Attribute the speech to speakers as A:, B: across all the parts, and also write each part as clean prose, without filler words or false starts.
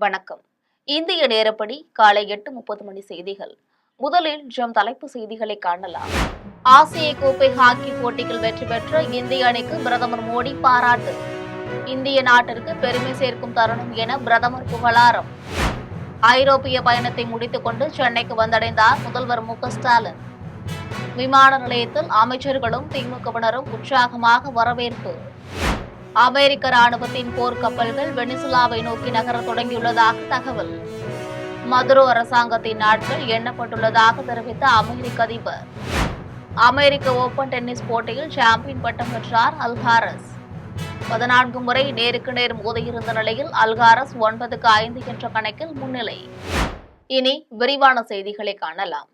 A: வணக்கம். இந்திய நேரப்படி காலை 8:30 மணி செய்திகள். முதலில் தலைப்பு செய்திகளை காணலாம். ஆசிய கோப்பை ஹாக்கி போட்டியில் வெற்றி பெற்ற இந்திய அணிக்கு பிரதமர் மோடி பாராட்டு. இந்திய நாட்டிற்கு பெருமை சேர்க்கும் தருணம் என பிரதமர் புகழாரம். ஐரோப்பிய பயணத்தை முடித்துக் கொண்டு சென்னைக்கு வந்தடைந்தார் முதல்வர் மு.க.ஸ்டாலின். விமான நிலையத்தில் அமைச்சர்களும் திமுகவினரும் உற்சாகமாக வரவேற்பு. அமெரிக்க ராணுவத்தின் போர்க்கப்பல்கள் வெனிசுலாவை நோக்கி நகர தொடங்கியுள்ளதாக தகவல். மதுரோ அரசாங்கத்தின் நாட்கள் எண்ணப்பட்டுள்ளதாக தெரிவித்த அமெரிக்க அதிபர். அமெரிக்க ஓபன் டென்னிஸ் போட்டியில் சாம்பியன் பட்டம் வென்றார் அல்காரஸ். 14 முறை நேருக்கு நேர் மோதியிருந்த நிலையில் அல்காரஸ் 9-5 என்ற கணக்கில் முன்னிலை. இனி விரிவான செய்திகளை காணலாம்.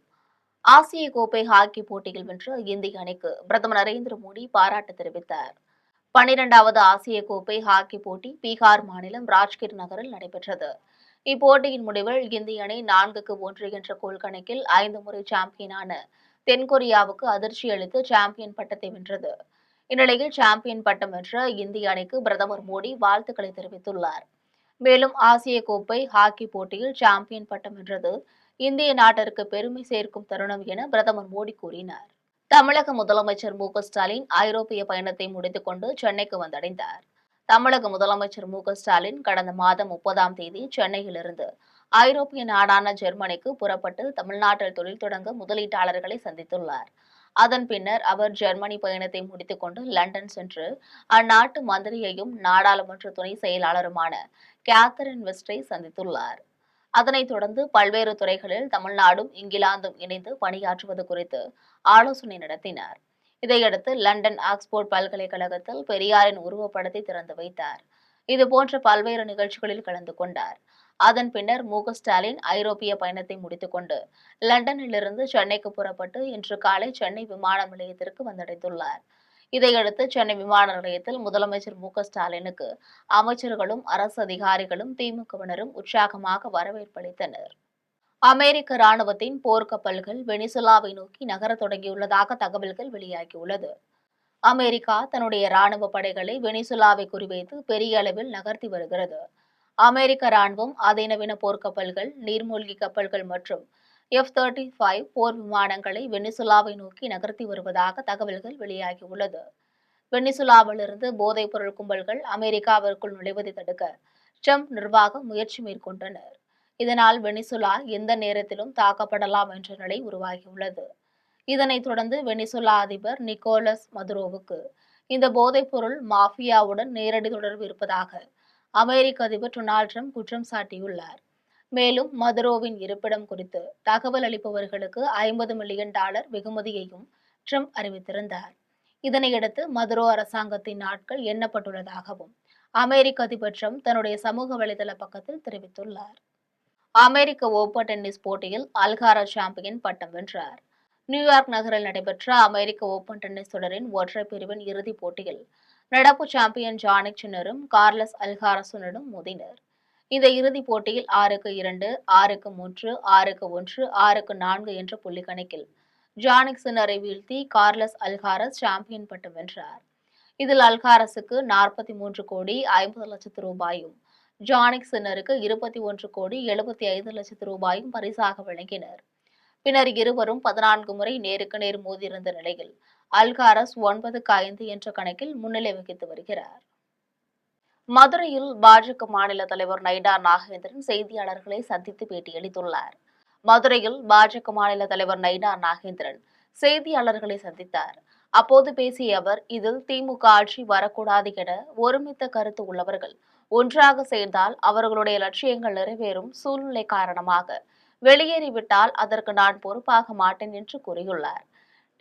A: ஆசிய கோப்பை ஹாக்கி போட்டியில் வென்ற இந்திய அணிக்கு பிரதமர் நரேந்திர மோடி பாராட்டு தெரிவித்தார். 12வது ஆசிய கோப்பை ஹாக்கி போட்டி பீகார் மாநிலம் ராஜ்கிர் நகரில் நடைபெற்றது. இப்போட்டியின் முடிவில் இந்திய அணி 4-1 என்ற கோல் கணக்கில் 5 முறை சாம்பியனான தென்கொரியாவுக்கு அதிர்ச்சி அளித்து சாம்பியன் பட்டத்தை வென்றது. இந்நிலையில் சாம்பியன் பட்டம் வென்ற இந்திய அணிக்கு பிரதமர் மோடி வாழ்த்துக்களை தெரிவித்துள்ளார். மேலும் ஆசிய கோப்பை ஹாக்கி போட்டியில் சாம்பியன் பட்டம் வென்றது இந்திய நாட்டிற்கு பெருமை சேர்க்கும் தருணம் என பிரதமர் மோடி கூறினார். தமிழக முதலமைச்சர் மு.க.ஸ்டாலின் ஐரோப்பிய பயணத்தை முடித்துக் கொண்டு சென்னைக்கு வந்தடைந்தார். தமிழக முதலமைச்சர் மு.க.ஸ்டாலின் கடந்த மாதம் 30ஆம் தேதி சென்னையிலிருந்து ஐரோப்பிய நாடான ஜெர்மனிக்கு புறப்பட்டு தமிழ்நாட்டில் தொழில் தொடங்க முதலீட்டாளர்களை சந்தித்துள்ளார். அதன் பின்னர் அவர் ஜெர்மனி பயணத்தை முடித்துக் கொண்டு லண்டன் சென்று அந்நாட்டு மந்திரியையும் நாடாளுமன்ற துணை செயலாளருமான கேத்தரின் வெஸ்டரை சந்தித்துள்ளார். அதனைத் தொடர்ந்து பல்வேறு துறைகளில் தமிழ்நாடும் இங்கிலாந்தும் இணைந்து பணியாற்றுவது குறித்து ஆலோசனை நடத்தினார். இதையடுத்து லண்டன் ஆக்ஸ்போர்ட் பல்கலைக்கழகத்தில் பெரியாரின் உருவப்படத்தை திறந்து வைத்தார். இதுபோன்ற பல்வேறு நிகழ்ச்சிகளில் கலந்து கொண்டார். அதன் பின்னர் மு.க.ஸ்டாலின் ஐரோப்பிய பயணத்தை முடித்துக் கொண்டு லண்டனிலிருந்து சென்னைக்கு புறப்பட்டு இன்று காலை சென்னை விமான நிலையத்திற்கு வந்தடைந்துள்ளார். இதையடுத்து சென்னை விமான நிலையத்தில் முதலமைச்சர் மு.க.ஸ்டாலினுக்கு அமைச்சர்களும் அரசு அதிகாரிகளும் திமுகவினரும் உற்சாகமாக வரவேற்பளித்தனர். அமெரிக்க ராணுவத்தின் போர்க்கப்பல்கள் வெனிசுலாவை நோக்கி நகர தொடங்கியுள்ளதாக தகவல்கள் வெளியாகியுள்ளது. அமெரிக்கா தன்னுடைய ராணுவ படைகளை வெனிசுலாவை குறிவைத்து பெரிய அளவில் நகர்த்தி வருகிறது. அமெரிக்க ராணுவம் அதிநவீன போர்க்கப்பல்கள், நீர்மூழ்கி கப்பல்கள் மற்றும் F-35 போர் விமானங்களை வெனிசுலாவை நோக்கி நகர்த்தி வருவதாக தகவல்கள் வெளியாகியுள்ளது. வெனிசுலாவிலிருந்து போதைப் பொருள் கும்பல்கள் அமெரிக்காவிற்குள் நுழைவதை தடுக்க ட்ரம்ப் நிர்வாகம் முயற்சி மேற்கொண்டனர். இதனால் வெனிசுலா எந்த நேரத்திலும் தாக்கப்படலாம் என்ற நிலை உருவாகியுள்ளது. இதனைத் தொடர்ந்து வெனிசுலா அதிபர் நிக்கோலஸ் மதுரோவுக்கு இந்த போதைப் பொருள் மாஃபியாவுடன் நேரடி தொடர்பு இருப்பதாக அமெரிக்க அதிபர் டொனால்ட் ட்ரம்ப் குற்றம் சாட்டியுள்ளார். மேலும் மதுரோவின் இருப்பிடம் குறித்து தகவல் அளிப்பவர்களுக்கு $50 மில்லியன் வெகுமதியையும் ட்ரம்ப் அறிவித்திருந்தார். இதனையடுத்து மதுரோ அரசாங்கத்தின் நாட்கள் எண்ணப்பட்டுள்ளதாகவும் அமெரிக்க அதிபர் ட்ரம்ப் தன்னுடைய சமூக வலைதள பக்கத்தில் தெரிவித்துள்ளார். அமெரிக்க ஓபன் டென்னிஸ் போட்டியில் அல்காரஸ் சாம்பியன் பட்டம் வென்றார். நியூயார்க் நகரில் நடைபெற்ற அமெரிக்க ஓபன் டென்னிஸ் தொடரின் ஒற்றையர் பிரிவின் இறுதிப் போட்டியில் நடப்பு சாம்பியன் ஜானிக் சின்னரும் கார்லஸ் அல்காரஸுடனும் மோதினர். இந்த இறுதிப் போட்டியில் 6-2, 6-3, 6-1, 6-4 என்ற புள்ளி கணக்கில் ஜானிக் சின்னரை வீழ்த்தி கார்லஸ் அல்காரஸ் சாம்பியன் பட்டம் வென்றார். இதில் அல்காரஸுக்கு 43 கோடி 50 லட்சம் ரூபாயும், ஜானிக் சின்னருக்கு 21 கோடி 75 லட்சம் ரூபாயும் பரிசாக வழங்கினர். பின்னர் இருவரும் 14 முறை நேருக்கு நேர் மோதியிருந்த நிலையில் அல்காரஸ் 9-5 என்ற கணக்கில் முன்னிலை வகித்து வருகிறார். மதுரையில் பாஜக மாநில தலைவர் நைனா நாகேந்திரன் செய்தியாளர்களை சந்தித்து பேட்டியளித்துள்ளார். மதுரையில் பாஜக மாநில தலைவர் நைனா நாகேந்திரன் செய்தியாளர்களை சந்தித்தார். அப்போது பேசிய அவர், இதில் திமுக ஆட்சி வரக்கூடாது என ஒருமித்த கருத்து உள்ளவர்கள் ஒன்றாக சேர்ந்தால் அவர்களுடைய லட்சியங்கள் நிறைவேறும் சூழ்நிலை காரணமாக வெளியேறிவிட்டால் அதற்கு நான் பொறுப்பாக மாட்டேன் என்று கூறியுள்ளார்.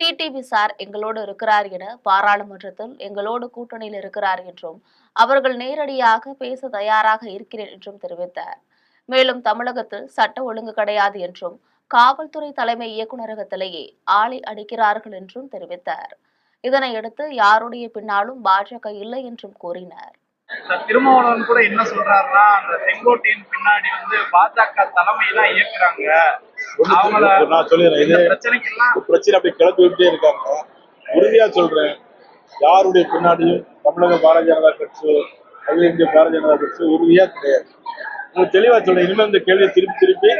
A: டிடிவி சார் எங்களோடு இருக்கிறார் என, பாராளுமன்றத்தில் எங்களோடு கூட்டணியில் இருக்கிறார் என்றும், அவர்கள் நேரடியாக பேச தயாராக இருக்கிறேன் என்றும் தெரிவித்தார். மேலும் தமிழகத்தில் சட்ட ஒழுங்கு கிடையாது என்றும், காவல்துறை தலைமை இயக்குநரகத்திலேயே ஆளை அடிக்கிறார்கள் என்றும் தெரிவித்தார். இதனையடுத்து யாருடைய பின்னாலும் பாஜக இல்லை என்றும் கூறினார்.
B: திருமாவளவன் கூட என்ன சொல்றாருன்னா, அந்த செங்கோட்டையின் பின்னாடி பாஜக தலைமை தான் இயக்குறாங்க.
C: நான் சொல்லிடுறேன், பிரச்சனை அப்படி கிளப்பிட்டே இருக்காங்க. உறுதியா சொல்றேன், யாருடைய பின்னாடியும் தமிழக பாரதிய ஜனதா கட்சி, அகில இந்திய பாரதிய ஜனதா கட்சி உறுதியா கிடையாது. உங்களுக்கு தெளிவா சொல்றேன். இனிமேல் இந்த கேள்வியை திருப்பி திருப்பி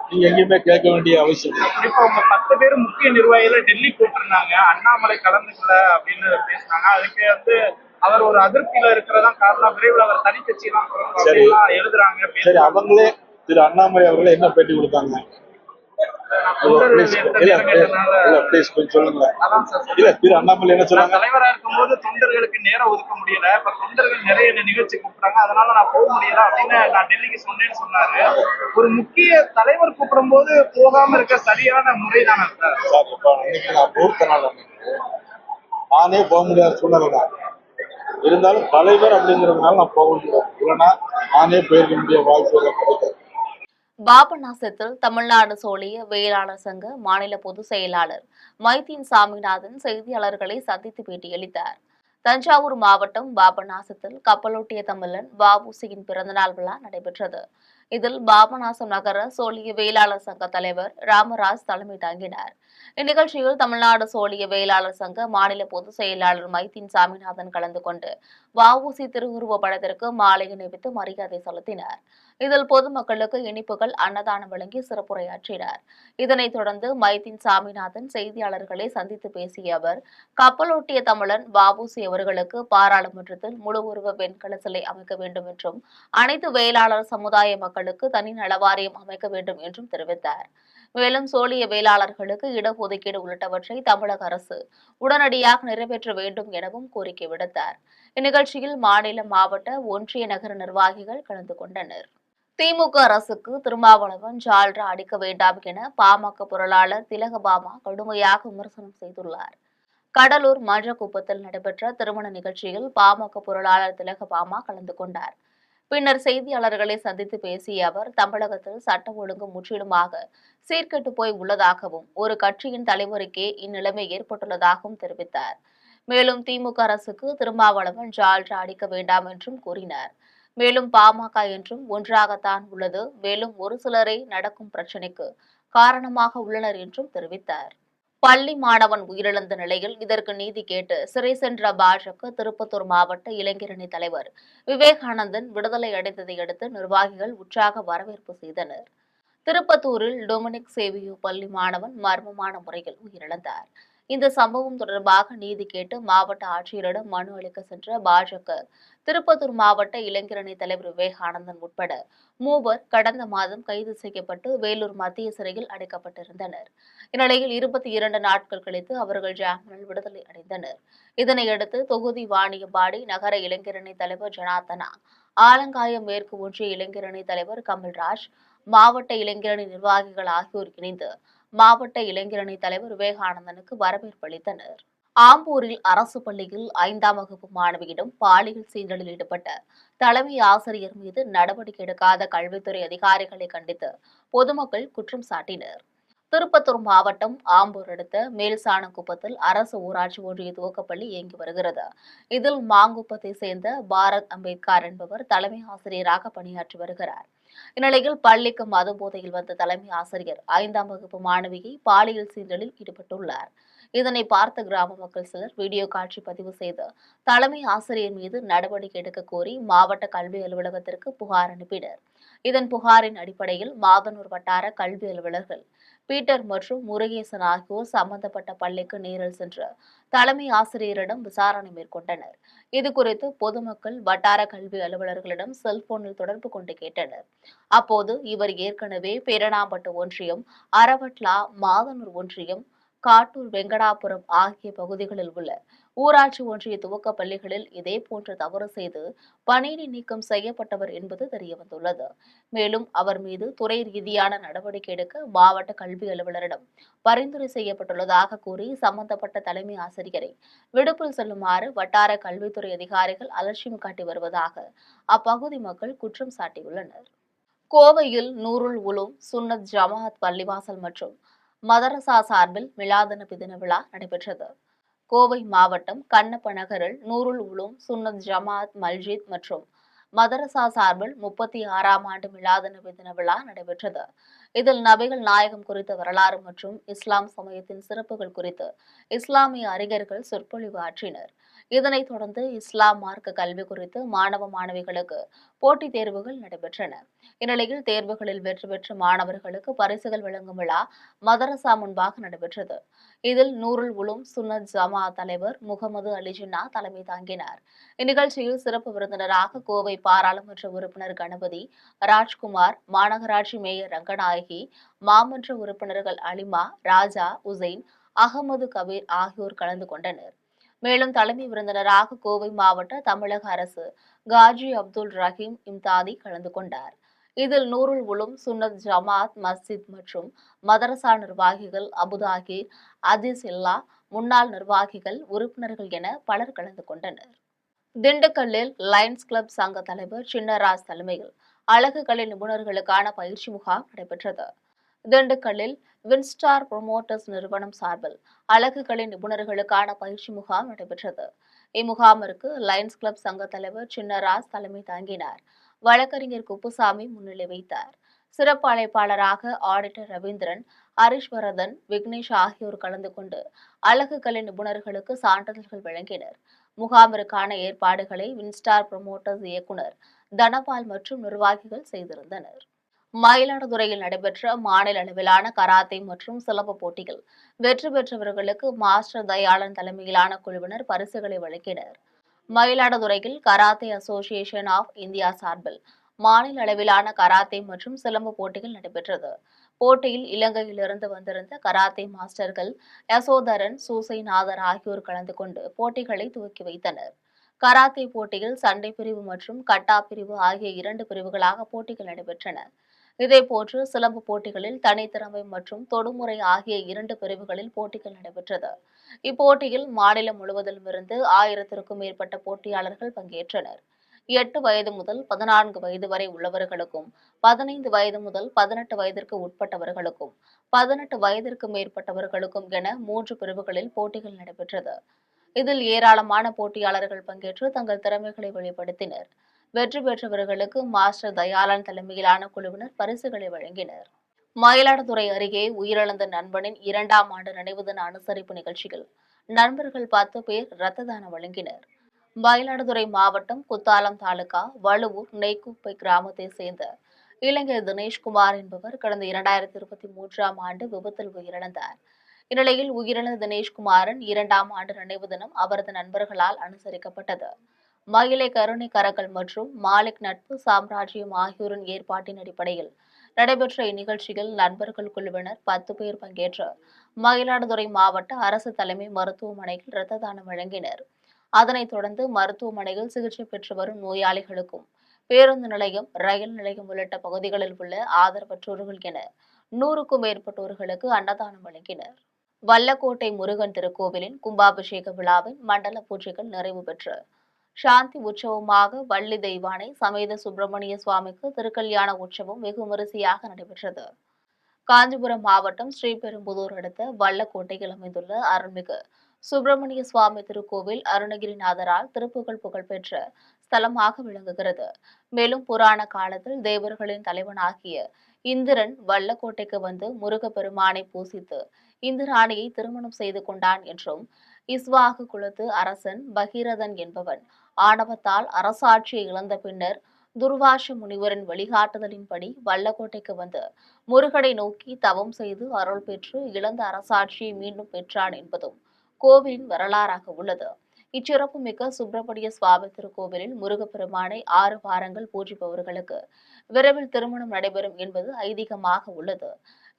C: நீங்க எங்கேயுமே கேட்க வேண்டிய அவசியம் இல்லை.
B: குறிப்பா உங்க 10 பேர் முக்கிய நிர்வாகிகளை டெல்லி கூப்பிட்டிருந்தாங்க, அண்ணாமலை கலந்துக்கல அப்படின்னு பேசினாங்க. அதுக்கு வந்து அவர் ஒரு அதிருப்தியில இருக்கிறதா காரணம், விரைவில் அவர் தனி கட்சி எல்லாம் எழுதுறாங்க.
C: சரி, அவங்களே திரு அண்ணாமலை அவர்களே என்ன பேட்டி கொடுத்தாங்க? திரு அண்ணாமலை என்ன சொன்னாங்க?
B: தலைவரா இருக்கும்போது தொண்டர்களுக்கு நேரம் ஒதுக்க முடியல, இப்ப தொண்டர்கள் நிறைய நிகழ்ச்சி கூப்பிட்டாங்க, அதனால நான் போக முடியல அப்படின்னு நான் டெல்லிக்கு சொன்னேன்னு சொன்னாரு. ஒரு முக்கிய தலைவர் கூப்பிடும் போது போகாம இருக்க சரியான முறைதானா சார்?
C: நான் பொறுத்தனால நானே போக முடியாத சூழ்நிலை தான் இருந்தாலும் தலைவர் அப்படிங்கிறதுனால நான் போக முடியாது, இல்லைன்னா நானே போயிருக்க முடிய வாய்ப்புகள் கிடைக்கும்.
A: பாபநாசத்தில் தமிழ்நாடு சோழிய வேளாளர் சங்க மாநில பொதுச் செயலாளர் மைதீன் சாமிநாதன் செய்தியாளர்களை சந்தித்து பேட்டியளித்தார். தஞ்சாவூர் மாவட்டம் பாபநாசத்தில் கப்பலோட்டிய தமிழன் வ.உ.சியின் பிறந்தநாள் விழா நடைபெற்றது. இதில் பாபநாசம் நகர சோழிய வேளாளர் சங்க தலைவர் ராமராஜ் தலைமை தாங்கினார். இந்நிகழ்ச்சியில் தமிழ்நாடு சோழிய வேளாளர் சங்க மாநில பொதுச் செயலாளர் மைதீன் சாமிநாதன் கலந்து கொண்டு வ.உ.சி திருவுருவ படத்திற்கு மாலை அணிவித்து மரியாதை செலுத்தினார். இதில் பொதுமக்களுக்கு இனிப்புகள் அன்னதானம் வழங்கி சிறப்புரையாற்றினார். இதனைத் தொடர்ந்து மைதீன் சாமிநாதன் செய்தியாளர்களை சந்தித்து பேசிய அவர், கப்பலோட்டிய தமிழன் வ.உ.சி அவர்களுக்கு பாராளுமன்றத்தில் முழு உருவ வெண்கல சிலை அமைக்க வேண்டும் என்றும், அனைத்து வேளாளர் சமுதாய மக்களுக்கு தனி நலவாரியம் அமைக்க வேண்டும் என்றும் தெரிவித்தார். மேலும் சோழிய வேளாளர்களுக்கு இடஒதுக்கீடு உள்ளிட்டவற்றை தமிழக அரசு உடனடியாக நிறைவேற்ற வேண்டும் எனவும் கோரிக்கை விடுத்தார். இந்நிகழ்ச்சியில் மாநில, மாவட்ட, ஒன்றிய, நகர நிர்வாகிகள் கலந்து கொண்டனர். திமுக அரசுக்கு திருமாவளவன் ஜால்ரா அடிக்க வேண்டாம் என பாமக பொருளாளர் திலகபாமா கடுமையாக விமர்சனம் செய்துள்ளார். கடலூர் மஞ்சக்குப்பத்தில் நடைபெற்ற திருமண நிகழ்ச்சியில் பாமக பொருளாளர் திலகபாமா கலந்து கொண்டார். பின்னர் செய்தியாளர்களை சந்தித்து பேசிய அவர், தமிழகத்தில் சட்டம் ஒழுங்கு முற்றிலுமாக சீர்கெட்டு போய் உள்ளதாகவும், ஒரு கட்சியின் தலைவருக்கே இந்நிலைமை ஏற்பட்டுள்ளதாகவும் தெரிவித்தார். மேலும் திமுக அரசுக்கு திருமாவளவன் ஜால்ரா அடிக்க வேண்டாம் என்றும் கூறினார். மேலும் பாமக என்றும் ஒன்றாகத்தான் உள்ளது, மேலும் ஒரு சிலரே நடக்கும் பிரச்சினைக்கு காரணமாக உள்ளனர் என்றும் தெரிவித்தார். பள்ளி மாணவன் உயிரிழந்த நிலையில் இதற்கு நீதி கேட்டு சிறை சென்ற பாஜக திருப்பத்தூர் மாவட்ட இளைஞரணி தலைவர் விவேகானந்தன் விடுதலை அடைந்ததை அடுத்து நிர்வாகிகள் உற்சாக வரவேற்பு செய்தனர். திருப்பத்தூரில் டொமினிக் சேவியோ பள்ளி மாணவன் மர்மமான முறையில் உயிரிழந்தார். இந்த சம்பவம் தொடர்பாக நீதி கேட்டு மாவட்ட ஆட்சியரிடம் மனு அளிக்க சென்ற பாஜக திருப்பத்தூர் மாவட்ட இளைஞரணி தலைவர் விவேகானந்தன் உட்பட 3 கடந்த மாதம் கைது செய்யப்பட்டு வேலூர் மத்திய சிறையில் அடைக்கப்பட்டிருந்தனர். இந்நிலையில் 22 நாட்கள் கழித்து அவர்கள் ஜாமீனில் விடுதலை அடைந்தனர். இதனையடுத்து தொகுதி வாணியம்பாடி நகர இளைஞரணி தலைவர் ஜனார்த்தனா, ஆலங்காயம் மேற்கு ஒன்றிய இளைஞரணி தலைவர் கமல்ராஜ், மாவட்ட இளைஞரணி நிர்வாகிகள் ஆகியோர் இணைந்து மாவட்ட இளைஞரணி தலைவர் விவேகானந்தனுக்கு வரவேற்பு அளித்தனர். ஆம்பூரில் அரசு பள்ளியில் 5ஆம் வகுப்பு மாணவியிடம் பாலியல் சீண்டலில் ஈடுபட்ட தலைமை ஆசிரியர் மீது நடவடிக்கை எடுக்காத கல்வித்துறை அதிகாரிகளை கண்டித்து பொதுமக்கள் குற்றம் சாட்டினர். திருப்பத்தூர் மாவட்டம் ஆம்பூர் அடுத்த மேல்சாணங்குப்பத்தில் அரசு ஊராட்சி ஒன்றிய துவக்கப்பள்ளி இயங்கி வருகிறது. இதில் மாங்குப்பத்தை சேர்ந்த பாரத் அம்பேத்கர் என்பவர் தலைமை ஆசிரியராக பணியாற்றி வருகிறார். இந்நிலையில் பள்ளிக்கு மது போதையில் வந்த தலைமை ஆசிரியர் 5ஆம் வகுப்பு மாணவியை பாலியல் சீண்டலில் ஈடுபட்டுள்ளார். இதனை பார்த்த கிராம மக்கள் சிலர் வீடியோ காட்சி பதிவு செய்து தலைமை ஆசிரியர் மீது நடவடிக்கை எடுக்க கோரி மாவட்ட கல்வி அலுவலகத்திற்கு புகார் அனுப்பினர். இதன் புகாரின் அடிப்படையில் மாதனூர் வட்டார கல்வி அலுவலர்கள் பீட்டர் மற்றும் முருகேசன் ஆகியோர் சம்பந்தப்பட்ட பள்ளிக்கு நேரில் சென்று தலைமை ஆசிரியரிடம் விசாரணை மேற்கொண்டனர். இதுகுறித்து பொதுமக்கள் வட்டார கல்வி அலுவலர்களிடம் செல்போனில் தொடர்பு கொண்டு கேட்டனர். அப்போது இவர் ஏற்கனவே பேரணாம்பட்டு ஒன்றியம், அரவட்லா, மாதனூர் ஒன்றியம், காட்டூர், வெங்கடாபுரம் ஆகிய பகுதிகளில் உள்ள ஊராட்சி ஒன்றிய துவக்க பள்ளிகளில் இதேபோன்று தவறு செய்து பணியிடை நீக்கம் செய்யப்பட்டவர் என்பது தெரியவந்துள்ளது. மேலும் அவர் மீது துறை ரீதியான நடவடிக்கை எடுக்க மாவட்ட கல்வி அலுவலரிடம் பரிந்துரை செய்யப்பட்டுள்ளதாக கூறி சம்பந்தப்பட்ட தலைமை ஆசிரியரை விடுப்பில் செல்லுமாறு வட்டார கல்வித்துறை அதிகாரிகள் அலட்சியம் காட்டி வருவதாக அப்பகுதி மக்கள் குற்றம் சாட்டியுள்ளனர். கோவையில் நூருல் உலூம் சுன்னத் ஜமாஅத் பள்ளிவாசல் மற்றும் மதரசா சார்பில் மிலாது நபி தின விழா நடைபெற்றது. கோவை மாவட்டம் கண்ணப்ப நகரில் நூருல் உலூம் சுன்னத் ஜமாஅத் மஸ்ஜித் மற்றும் மதரசா சார்பில் 36ஆம் ஆண்டு மிலாது நபி தின விழா நடைபெற்றது. இதில் நபிகள் நாயகம் குறித்த வரலாறு மற்றும் இஸ்லாம் சமயத்தின் சிறப்புகள் குறித்து இஸ்லாமிய அறிஞர்கள் சொற்பொழிவு ஆற்றினர். இதனைத் தொடர்ந்து இஸ்லாம் மார்க்க கல்வி குறித்து மாணவ மாணவிகளுக்கு போட்டித் தேர்வுகள் நடைபெற்றன. இந்நிலையில் தேர்வுகளில் வெற்றி பெற்ற மாணவர்களுக்கு பரிசுகள் வழங்கும் விழா மதரசா முன்பாக நடைபெற்றது. இதில் நூருல் உலும் சுன்னத் ஜமா தலைவர் முகமது அலி ஜின்னா தலைமை தாங்கினார். இந்நிகழ்ச்சியில் சிறப்பு விருந்தினராக கோவை பாராளுமன்ற உறுப்பினர் கணபதி, ராஜ்குமார், மாநகராட்சி மேயர் ரங்கநாயகி, மாமன்ற உறுப்பினர்கள் அலிமா, ராஜா, உசைன், அகமது கபீர் ஆகியோர் கலந்து கொண்டனர். மேலும் தலைமை விருந்தினராக கோவை மாவட்ட தமிழக அரசு காஜி அப்துல் ரஹீம் இம்தாதி கலந்து கொண்டார். இதில் நூருல் உலும் சுன்னத் ஜமாத் மஸ்ஜித் மற்றும் மதரசா நிர்வாகிகள், அபுதாகிர், அதிசில்லா முன்னாள் நிர்வாகிகள், உறுப்பினர்கள் என பலர் கலந்து கொண்டனர். திண்டுக்கல்லில் லயன்ஸ் கிளப் சங்க தலைவர் சின்னராஜ் தலைமையில் அழகு கலை நிபுணர்களுக்கான பயிற்சி முகாம் நடைபெற்றது. திண்டுக்கல்லில் வின்ஸ்டார் புரமோட்டர்ஸ் நிறுவனம் சார்பில் அழகு கலை நிபுணர்களுக்கான பயிற்சி முகாம் நடைபெற்றது. இம்முகாமிற்கு லயன்ஸ் கிளப் சங்க தலைவர் சின்னராஜ் தலைமை தாங்கினார். வழக்கறிஞர் குப்புசாமி முன்னிலை வைத்தார். சிறப்பு அழைப்பாளராக ஆடிட்டர் ரவீந்திரன், ஹரிஷ்வரதன், விக்னேஷ் ஆகியோர் கலந்து கொண்டு அழகு கலை நிபுணர்களுக்கு சான்றிதழ்கள் வழங்கினர். முகாமிற்கான ஏற்பாடுகளை வின்ஸ்டார் புரமோட்டர்ஸ் இயக்குநர் தனபால் மற்றும் நிர்வாகிகள் செய்திருந்தனர். மயிலாடுதுறையில் நடைபெற்ற மாநில அளவிலான கராத்தே மற்றும் சிலம்ப போட்டியில் வெற்றி பெற்றவர்களுக்கு மாஸ்டர் தயாளன் தலைமையிலான குழுவினர் பரிசுகளை வழங்கினர். மயிலாடுதுறையில் கராத்தே அசோசியேஷன் ஆஃப் இந்தியா சார்பில் மாநில அளவிலான கராத்தே மற்றும் சிலம்ப போட்டிகள் நடைபெற்றது. போட்டியில் இலங்கையிலிருந்து வந்திருந்த கராத்தே மாஸ்டர்கள் யசோதரன், சூசைநாதர் ஆகியோர் கலந்து கொண்டு போட்டிகளை துவக்கி வைத்தனர். கராத்தே போட்டியில் சண்டை பிரிவு மற்றும் கட்டா பிரிவு ஆகிய 2 பிரிவுகளாக போட்டிகள் நடைபெற்றன. இதேபோன்று சிலம்பு போட்டிகளில் தனித்திறமை மற்றும் தொடுமுறை ஆகிய 2 பிரிவுகளில் போட்டிகள் நடைபெற்றது. இப்போட்டியில் மாநிலம் முழுவதிலுமிருந்து 1000க்கும் மேற்பட்ட போட்டியாளர்கள் பங்கேற்றனர். 8 வயது முதல் 14 வயது வரை உள்ளவர்களுக்கும், 15 வயது முதல் 18 வயதிற்கு உட்பட்டவர்களுக்கும், 18 வயதிற்கு மேற்பட்டவர்களுக்கும் என 3 பிரிவுகளில் போட்டிகள் நடைபெற்றது. இதில் ஏராளமான போட்டியாளர்கள் பங்கேற்று தங்கள் திறமைகளை வெளிப்படுத்தினர். வெற்றி பெற்றவர்களுக்கு மாஸ்டர் தயாளன் தலைமையிலான குழுவினர் பரிசுகளை வழங்கினர். மயிலாடுதுறை அருகே உயிரிழந்த நண்பனின் 2ஆம் ஆண்டு நினைவு தின அனுசரிப்பு நிகழ்ச்சியில் நண்பர்கள் 10 பேர் இரத்த தானம் வழங்கினர். மயிலாடுதுறை மாவட்டம் குத்தாலம் தாலுகா வழுவூர் நெய்க்குப்பை கிராமத்தை சேர்ந்த இளைஞர் தினேஷ்குமார் என்பவர் கடந்த 2023ஆம் ஆண்டு விபத்தில் உயிரிழந்தார். இந்நிலையில் உயிரிழந்த தினேஷ்குமாரின் 2ஆம் ஆண்டு நினைவு தினம் அவரது நண்பர்களால் அனுசரிக்கப்பட்டது. மயிலை கருணை கரங்கள் மற்றும் மாலிக் நட்பு சாம்ராஜ்யம் ஆகியோரின் ஏற்பாட்டின் அடிப்படையில் நடைபெற்ற இந்நிகழ்ச்சியில் நண்பர்கள் குழுவினர் 10 பேர் பங்கேற்று மயிலாடுதுறை மாவட்ட அரசு தலைமை மருத்துவமனையில் இரத்த தானம் வழங்கினர். அதனைத் தொடர்ந்து மருத்துவமனையில் சிகிச்சை பெற்று வரும் நோயாளிகளுக்கும், பேருந்து நிலையம், ரயில் நிலையம் உள்ளிட்ட பகுதிகளில் உள்ள ஆதரவற்றோர்கள் என 100க்கும் மேற்பட்டோர்களுக்கு அன்னதானம் வழங்கினர். வல்லக்கோட்டை முருகன் திருக்கோவிலின் கும்பாபிஷேக விழாவின் மண்டல பூஜைகள் நிறைவு பெற்று சாந்தி உற்சவமாக வள்ளி தெய்வானை சமேத சுப்பிரமணிய சுவாமிக்கு திருக்கல்யாண உற்சவம் வெகு விமரிசையாக நடைபெற்றது. காஞ்சிபுரம் மாவட்டம் ஸ்ரீபெரும்புதூர் அடுத்த வல்லக்கோட்டையில் அமைந்துள்ள அருள்மிகு சுப்பிரமணிய சுவாமி திருக்கோவில் அருணகிரிநாதரால் திருப்புகழ் புகழ்பெற்ற ஸ்தலமாக விளங்குகிறது. மேலும் புராண காலத்தில் தேவர்களின் தலைவனாகிய இந்திரன் வல்லக்கோட்டைக்கு வந்து முருகப்பெருமானை பூசித்து இந்திராணியை திருமணம் செய்து கொண்டான் என்றும், இஸ்வாகு குலத்து அரசன் பகீரதன் என்பவன் ஆணவத்தால் அரசாட்சியை இழந்த பின்னர் துர்வாச முனிவரின் வழிகாட்டுதலின்படி வல்லக்கோட்டைக்கு வந்து முருகனை நோக்கி தவம் செய்து அருள் பெற்று இழந்த அரசாட்சியை மீண்டும் பெற்றான் என்பதும் கோவிலின் வரலாறாக உள்ளது. இச்சிறப்புமிக்க சுப்பிரமணிய சுவாமி திருக்கோவிலில் முருகப்பெருமானை 6 வாரங்கள் பூஜிப்பவர்களுக்கு விரைவில் திருமணம் நடைபெறும் என்பது ஐதீகமாக உள்ளது.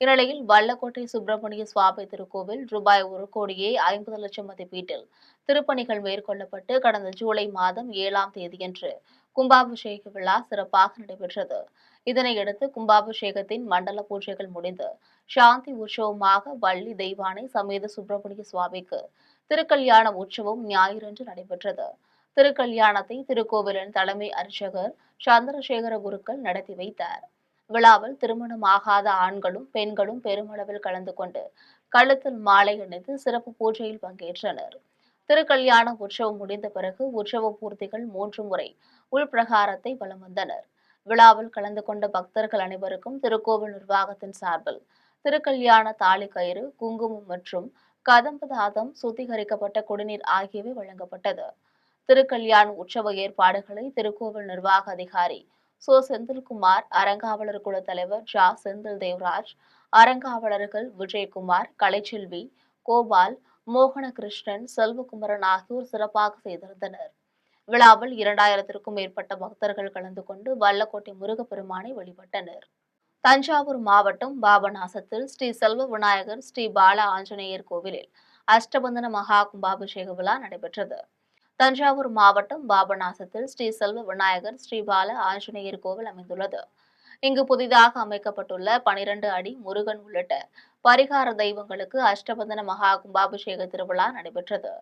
A: இந்நிலையில் வல்லக்கோட்டை சுப்பிரமணிய சுவாமி திருக்கோவில் ரூபாய் 1,50,00,000 மதிப்பீட்டில் திருப்பணிகள் மேற்கொள்ளப்பட்டு கடந்த ஜூலை மாதம் 7ஆம் தேதியன்று கும்பாபிஷேக விழா சிறப்பாக நடைபெற்றது. இதனையடுத்து கும்பாபிஷேகத்தின் மண்டல பூஜைகள் முடிந்து சாந்தி உற்சவமாக வள்ளி தெய்வானை சமேத சுப்பிரமணிய சுவாமிக்கு திருக்கல்யாண உற்சவம் ஞாயிறன்று நடைபெற்றது. திருக்கல்யாணத்தை திருக்கோவிலின் தலைமை அர்ச்சகர் சந்திரசேகர குருக்கள் நடத்தி வைத்தார். விழாவில் திருமணமாகாத ஆண்களும் பெண்களும் பெருமளவில் கலந்து கொண்டு கழுத்தில் மாலை அணிந்து சிறப்பு பூஜையில் பங்கேற்றனர். திருக்கல்யாண உற்சவம் முடிந்த பிறகு உற்சவ பூர்த்திகள் 3 முறை உள்பிரகாரத்தை வலம் வந்தனர். விழாவில் கலந்து கொண்ட பக்தர்கள் அனைவருக்கும் திருக்கோவில் நிர்வாகத்தின் சார்பில் திருக்கல்யாண தாலி கயிறு, குங்குமம் மற்றும் கதம்பதாதம், சுத்திகரிக்கப்பட்ட குடிநீர் ஆகியவை வழங்கப்பட்டது. திருக்கல்யாண உற்சவ ஏற்பாடுகளை திருக்கோவில் நிர்வாக அதிகாரி செந்தில்குமார், அறங்காவலர் குழு தலைவர் செந்தில் தேவராஜ், அறங்காவலர்கள் விஜயகுமார், கலைச்செல்வி, கோபால், மோகனகிருஷ்ணன், செல்வகுமரன் ஆகியோர் சிறப்பாக செய்திருந்தனர். விழாவில் 2000க்கும் மேற்பட்ட பக்தர்கள் கலந்து கொண்டு வல்லக்கோட்டை முருகப்பெருமானை வழிபட்டனர். தஞ்சாவூர் மாவட்டம் பாபநாசத்தில் ஸ்ரீ செல்வ விநாயகர் ஸ்ரீ பால ஆஞ்சநேயர் கோவிலில் அஷ்டபந்தன மகா கும்பாபிஷேக விழா நடைபெற்றது. தஞ்சாவூர் மாவட்டம் பாபநாசத்தில் ஸ்ரீ செல்வ விநாயகர் ஸ்ரீ பால ஆஞ்சநேயர் கோவில் அமைந்துள்ளது. இங்கு புதிதாக அமைக்கப்பட்டுள்ள 12 அடி முருகன் உள்ளிட்ட பரிகார தெய்வங்களுக்கு அஷ்டபந்தன மகா கும்பாபிஷேக திருவிழா நடைபெற்றது.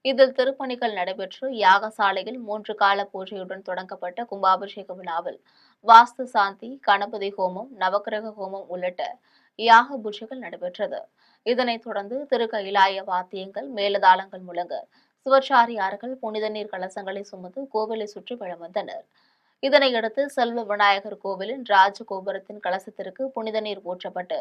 A: இதில் திருப்பணிகள் நடைபெற்று யாகசாலையில் 3 கால பூஜையுடன் தொடங்கப்பட்ட கும்பாபிஷேக விழாவில் வாஸ்து சாந்தி, கணபதி ஹோமம், நவக்கிரக ஹோமம் உள்ளிட்ட யாக பூஜைகள் நடைபெற்றது. இதனைத் தொடர்ந்து திருக்கயிலாய வாத்தியங்கள், மேலதாளங்கள் முழங்க சிவச்சாரியார்கள் புனித நீர் கலசங்களை சுமந்து கோவிலை சுற்றி வலம் வந்தனர். இதனையடுத்து செல்வ விநாயகர் கோவிலின் ராஜகோபுரத்தின் கலசத்திற்கு புனித நீர் ஊற்றப்பட்டு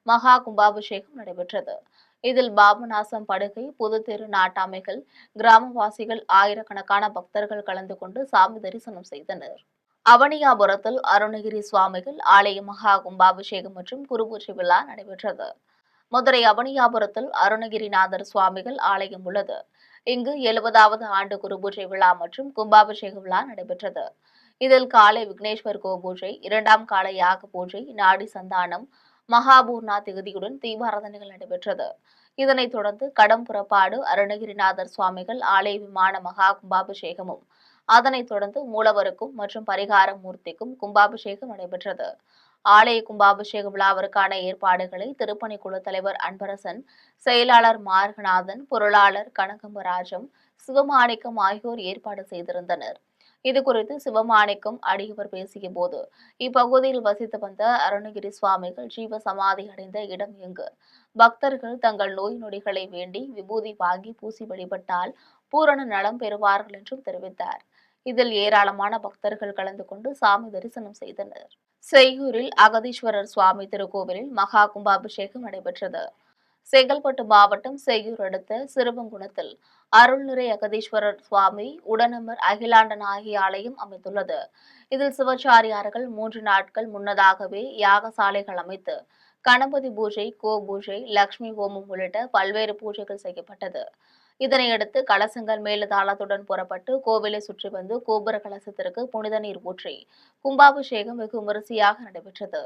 A: மகா கும்பாபிஷேகம் நடைபெற்றது. இதில் பாபநாசம் படுகை, புதுத்தெரு நாட்டாமைகள், கிராமவாசிகள், ஆயிரக்கணக்கான பக்தர்கள் கலந்து கொண்டு சாமி தரிசனம் செய்தனர். அவனியாபுரத்தில் அருணகிரி சுவாமிகள் ஆலய மகா கும்பாபிஷேகம் மற்றும் குருபூஜை விழா நடைபெற்றது. மதுரை அவனியாபுரத்தில் அருணகிரிநாதர் சுவாமிகள் ஆலயம் உள்ளது. இங்கு 70வது ஆண்டு குருபூஜை விழா மற்றும் கும்பாபிஷேக விழா நடைபெற்றது. இதில் காலை விக்னேஸ்வர் கோபூஜை, 2ஆம் கால யாக பூஜை, நாடி சந்தானம், மகாபூர்ணா திகதியுடன் தீபாராதனைகள் நடைபெற்றது. இதனைத் தொடர்ந்து கடம் புறப்பாடு, அருணகிரிநாதர் சுவாமிகள் ஆலய விமான மகா கும்பாபிஷேகமும், அதனைத் தொடர்ந்து மூலவருக்கும் மற்றும் பரிகார மூர்த்திக்கும் கும்பாபிஷேகம் நடைபெற்றது. ஆலய கும்பாபிஷேக விழாவிற்கான ஏற்பாடுகளை திருப்பணிக்குழு தலைவர் அன்பரசன், செயலாளர் மார்கநாதன், பொருளாளர் கனகம்பராஜம், சிவமாணிக்கம் ஆகியோர் ஏற்பாடு செய்திருந்தனர். இதுகுறித்து சிவமாணிக்கம் அடியவர் பேசிய போது, இப்பகுதியில் வசித்து வந்த அருணகிரி சுவாமிகள் ஜீவ சமாதி அடைந்த இடம் எங்கு பக்தர்கள் தங்கள் நோய் நொடிகளை வேண்டி விபூதி வாங்கி பூசி வழிபட்டால் பூரண நலம் பெறுவார்கள் என்றும் தெரிவித்தார். இதில் ஏராளமான பக்தர்கள் கலந்து கொண்டு சாமி தரிசனம் செய்தனர். செய்யூரில் அகதீஸ்வரர் சுவாமி திருக்கோவிலில் மகா கும்பாபிஷேகம் நடைபெற்றது. செங்கல்பட்டு மாவட்டம் செய்யூர் அடுத்த சிறுவங்குணத்தில் அருள்நிறை அகதீஸ்வரர் சுவாமி உடனமர் அகிலாண்டநாயகி ஆலயம் அமைந்துள்ளது. இதில் சிவச்சாரியார்கள் 3 நாட்கள் முன்னதாகவே யாகசாலைகள் அமைத்து கணபதி பூஜை, கோ பூஜை, லட்சுமி ஹோமம் உள்ளிட்ட பல்வேறு பூஜைகள் செய்யப்பட்டது. இதனையடுத்து கலசங்கள் மேலதாளத்துடன் புறப்பட்டு கோவிலை சுற்றி வந்து கோபுர கலசத்திற்கு புனித நீர் ஊற்றி கும்பாபிஷேகம் வெகு விமரிசையாக நடைபெற்றது.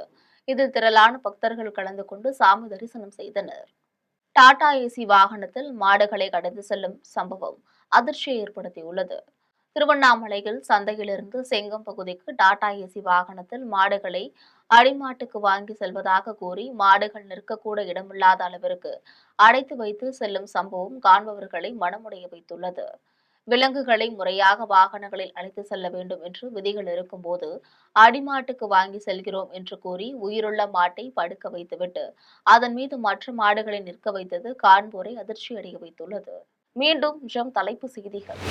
A: இதில் திரளான பக்தர்கள் கலந்து கொண்டு சாமி தரிசனம் செய்தனர். டாடா ஏசி வாகனத்தில் மாடுகளை கடந்து செல்லும் சம்பவம் அதிர்ச்சியை ஏற்படுத்தியுள்ளது. திருவண்ணாமலையில் சந்தையிலிருந்து செங்கம் பகுதிக்கு டாடா ஏசி வாகனத்தில் மாடுகளை அடிமாட்டுக்கு வாங்கி செல்வதாக கூறி மாடுகள் நிற்கக்கூட இடமில்லாத அளவிற்கு அடைத்து வைத்து செல்லும் சம்பவம் காண்பவர்களை மனமுடைய வைத்துள்ளது. விலங்குகளை முறையாக வாகனங்களில் அழைத்து செல்ல வேண்டும் என்று விதிகள் இருக்கும்போது அடிமாட்டுக்கு வாங்கி செல்கிறோம் என்று கூறி உயிருள்ள மாட்டை படுக்க வைத்துவிட்டு அதன் மீது மற்ற மாடுகளை நிற்க வைத்தது காண்போரை அதிர்ச்சியடைய வைத்துள்ளது. மீண்டும் தலைப்புச் செய்திகள்.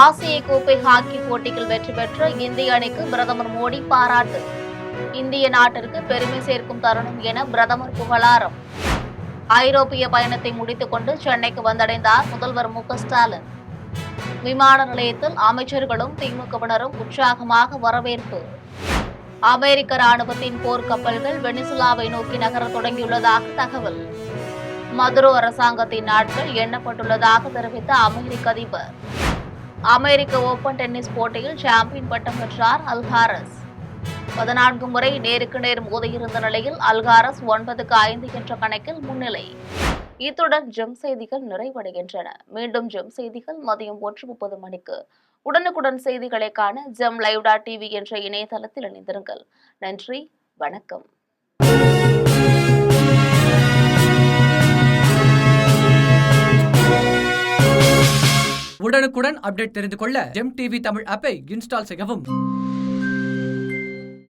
A: ஆசிய கோப்பை ஹாக்கி போட்டியில் வெற்றி பெற்ற இந்திய அணிக்கு பிரதமர் மோடி பாராட்டு. இந்திய நாட்டிற்கு பெருமை சேர்க்கும் தருணம் என பிரதமர் புகழாரம். ஐரோப்பிய பயணத்தை முடித்துக் கொண்டு சென்னைக்கு வந்தடைந்தார் முதல்வர் மு க ஸ்டாலின். விமான நிலையத்தில் அமைச்சர்களும் திமுகவினரும் உற்சாகமாக வரவேற்பு. அமெரிக்க ராணுவத்தின் போர்க்கப்பல்கள் வெனிசுலாவை நோக்கி நகர தொடங்கியுள்ளதாக தகவல். மதுரோ அரசாங்கத்தின் நாட்கள் எண்ணப்பட்டுள்ளதாக தெரிவித்த அமெரிக்க அதிபர். அமெரிக்க ஓபன் டென்னிஸ் போட்டியில் சாம்பியன் பட்டம் பெற்றார் அல்காரஸ். 14 முறை நேருக்கு நேர் மோதியிருந்த நிலையில் அல்காரஸ் 9-5 என்ற கணக்கில் முன்னிலை. இத்துடன் ஜெம் செய்திகள் நிறைவடைகின்றன. மீண்டும் ஜெம் செய்திகள் மதியம் 1:30 மணிக்கு. உடனுக்குடன் செய்திகளை காண GemLive.tv என்ற இணையதளத்தில் இணைந்திருங்கள். நன்றி, வணக்கம்.
D: உடனுக்குடன் அப்டேட் தெரிந்து கொள்ள ஜெம் டிவி தமிழ் ஆப்பை இன்ஸ்டால் செய்யவும்.